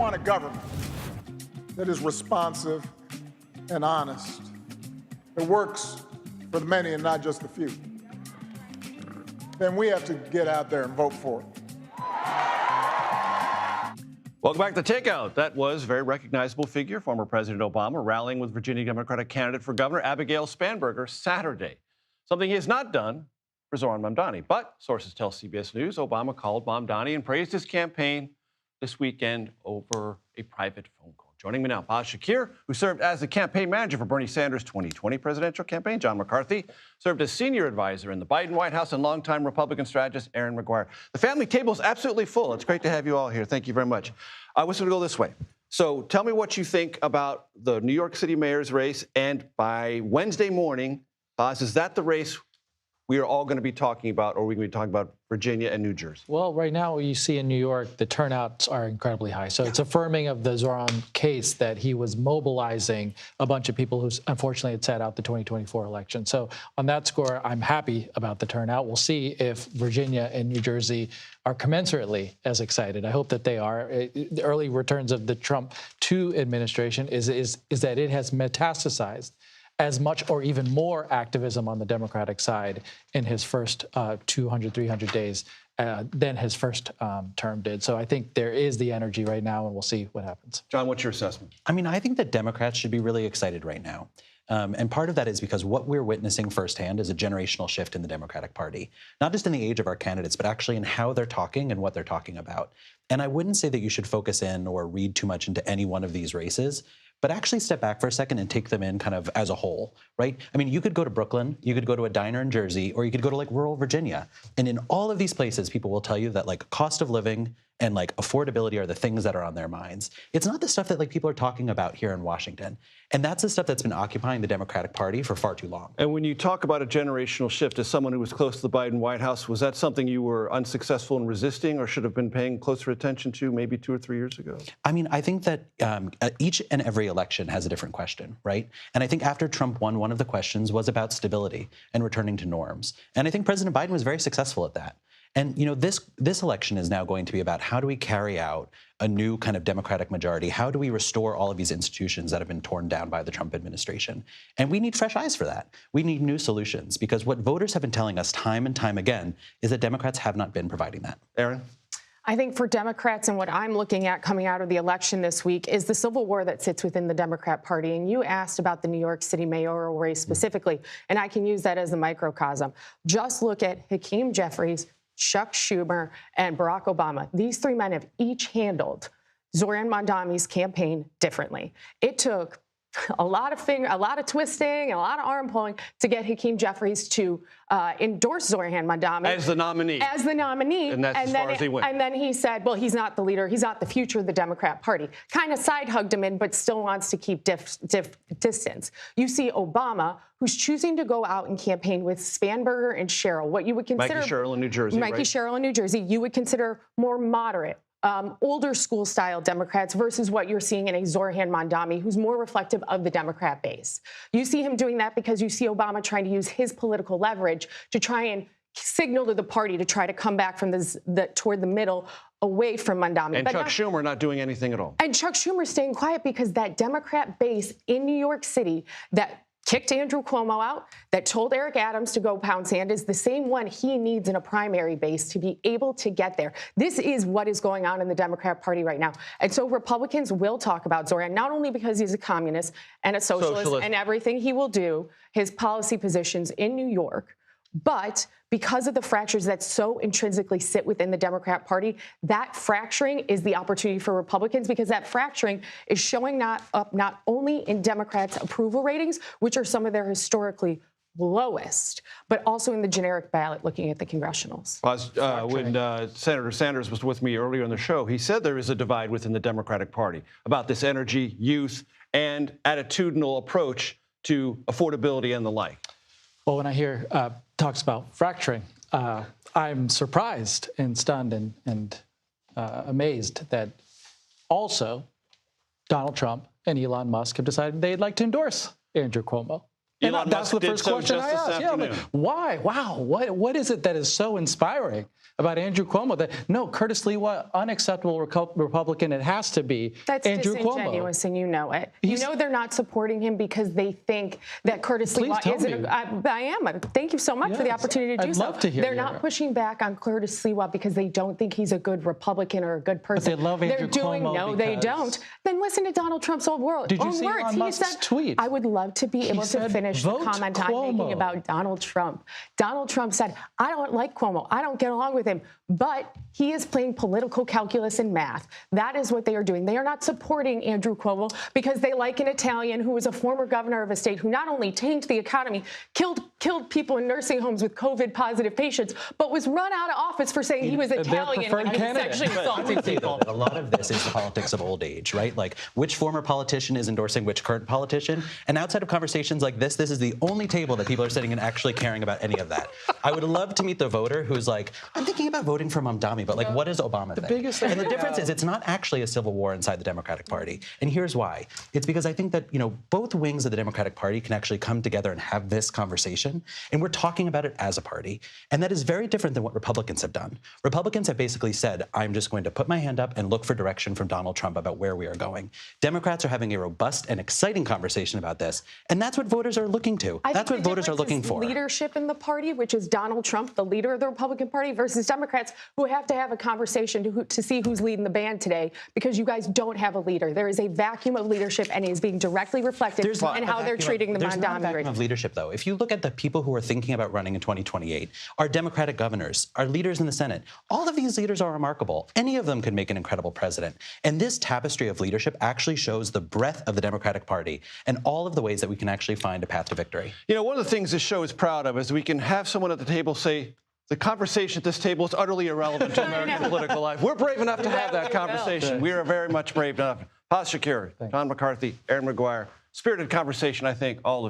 want a government that is responsive and honest, that works for the many and not just the few, then we have to get out there and vote for it. Welcome back to Takeout. That was a very recognizable figure, former President Obama, rallying with Virginia Democratic candidate for governor Abigail Spanberger Saturday. Something he has not done for Zohran Mamdani. But sources tell CBS News Obama called Mamdani and praised his campaign this weekend over a private phone call. Joining me now, Faiz Shakir, who served as the campaign manager for Bernie Sanders' 2020 presidential campaign. John McCarthy served as senior advisor in the Biden White House, and longtime Republican strategist Erin Maguire. The family table is absolutely full. It's great to have you all here. Thank you very much. I was going to go this way. So tell me what you think about the New York City mayor's race. And by Wednesday morning, Faiz, is that the race we are all going to be talking about, or are we going to be talking about Virginia and New Jersey? Well, right now, what you see in New York, the turnouts are incredibly high. So it's affirming of the Zohran case that he was mobilizing a bunch of people who unfortunately had sat out the 2024 election. So on that score, I'm happy about the turnout. We'll see if Virginia and New Jersey are commensurately as excited. I hope that they are. The early returns of the Trump 2 administration is that it has metastasized as much or even more activism on the Democratic side in his first 200, 300 days than his first term did. So I think there is the energy right now, and we'll see what happens. John, what's your assessment? I mean, I think that Democrats should be really excited right now. And part of that is because what we're witnessing firsthand is a generational shift in the Democratic Party, not just in the age of our candidates, but actually in how they're talking and what they're talking about. And I wouldn't say that you should focus in or read too much into any one of these races, but actually step back for a second and take them in kind of as a whole, right? I mean, you could go to Brooklyn, you could go to a diner in Jersey, or you could go to like rural Virginia. And in all of these places, people will tell you that like cost of living and like affordability are the things that are on their minds. It's not the stuff that like people are talking about here in Washington. And that's the stuff that's been occupying the Democratic Party for far too long. And when you talk about a generational shift, as someone who was close to the Biden White House, was that something you were unsuccessful in resisting or should have been paying closer attention to maybe 2 or 3 years ago? I mean, I think that each and every election has a different question, right? And I think after Trump won, one of the questions was about stability and returning to norms. And I think President Biden was very successful at that. And, you know, this election is now going to be about how do we carry out a new kind of Democratic majority? How do we restore all of these institutions that have been torn down by the Trump administration? And we need fresh eyes for that. We need new solutions, because what voters have been telling us time and time again is that Democrats have not been providing that. Erin? I think for Democrats, and what I'm looking at coming out of the election this week, is the civil war that sits within the Democrat Party. And you asked about the New York City mayoral race specifically, and I can use that as a microcosm. Just look at Hakeem Jeffries, Chuck Schumer, and Barack Obama. These 3 men have each handled Zohran Mamdani's campaign differently. It took a lot of twisting, and a lot of arm pulling to get Hakeem Jeffries to endorse Zohran Mamdani as the nominee. And that's as far as he went. And then he said, well, he's not the leader. He's not the future of the Democrat Party. Kind of side hugged him in, but still wants to keep distance. You see Obama, who's choosing to go out and campaign with Spanberger and Sherrill, what you would consider— Mikey Sherrill in New Jersey, Mikey Sherrill in New Jersey, you would consider more moderate, older school-style Democrats versus what you're seeing in a Zohran Mamdani, who's more reflective of the Democrat base. You see him doing that because you see Obama trying to use his political leverage to try and signal to the party to try to come back from toward the middle, away from Mamdani. And Chuck Schumer not doing anything at all. And Chuck Schumer staying quiet because that Democrat base in New York City that kicked Andrew Cuomo out, that told Eric Adams to go pound sand, is the same one he needs in a primary base to be able to get there. This is what is going on in the Democrat Party right now. And so Republicans will talk about Zohran, not only because he's a communist and a socialist and everything he will do, his policy positions in New York, but because of the fractures that so intrinsically sit within the Democrat Party, that fracturing is the opportunity for Republicans, because that fracturing is showing up not only in Democrats' approval ratings, which are some of their historically lowest, but also in the generic ballot looking at the congressionals. When Senator Sanders was with me earlier in the show, he said there is a divide within the Democratic Party about this energy, youth, and attitudinal approach to affordability and the like. Well, when I hear talks about fracturing, I'm surprised and stunned and amazed that also Donald Trump and Elon Musk have decided they'd like to endorse Andrew Cuomo. And Elon that's Musk the did first so question just I this asked. Yeah, I'm like, afternoon. why? Wow. What is it that is so inspiring about Andrew Cuomo that, no, Curtis Lewa, unacceptable Republican, it has to be That's Andrew Cuomo. disingenuous, and you know it. You know they're not supporting him because they think that Curtis Lewa isn't. I am. Thank you so much for the opportunity to do so. I'd love to hear They're not pushing back on Curtis Lewa because they don't think he's a good Republican or a good person. But they love Andrew They're doing Cuomo no, they don't. Then listen to Donald Trump's old world. Did you see words. Elon Musk's tweet? I would love to be able to finish the comment I'm making about Donald Trump. Donald Trump said, I don't like Cuomo. I don't get along with him. But he is playing political calculus and math. That is what they are doing. They are not supporting Andrew Cuomo because they like an Italian who was a former governor of a state who not only tanked the economy, killed people in nursing homes with COVID-positive patients, but was run out of office for saying he was Italian and sexually assaulting people. A lot of this is the politics of old age, right? Like which former politician is endorsing which current politician. And outside of conversations like this is the only table that people are sitting and actually caring about any of that. I would love to meet the voter who's like, I'm thinking about voting for Mamdani, but like, what does Obama think? And the difference is it's not actually a civil war inside the Democratic Party. And here's why. It's because I think that, both wings of the Democratic Party can actually come together and have this conversation. And we're talking about it as a party. And that is very different than what Republicans have done. Republicans have basically said, I'm just going to put my hand up and look for direction from Donald Trump about where we are going. Democrats are having a robust and exciting conversation about this. And that's what voters are looking to. That's what voters are looking for. Leadership in the party, which is Donald Trump, the leader of the Republican Party, versus Democrats who have to have a conversation to see who's leading the band today because you guys don't have a leader. There is a vacuum of leadership and it is being directly reflected in how they're treating the Mamdani. There's not a vacuum of leadership, though. If you look at the people who are thinking about running in 2028, our Democratic governors, our leaders in the Senate, all of these leaders are remarkable. Any of them could make an incredible president. And this tapestry of leadership actually shows the breadth of the Democratic Party and all of the ways that we can actually find a path to victory. One of the things this show is proud of is we can have someone at the table say, the conversation at this table is utterly irrelevant to American political life. We're brave enough to have that conversation. We are very much brave enough. Faiz Shakir, John McCarthy, Erin Maguire. Spirited conversation, I think, all of you.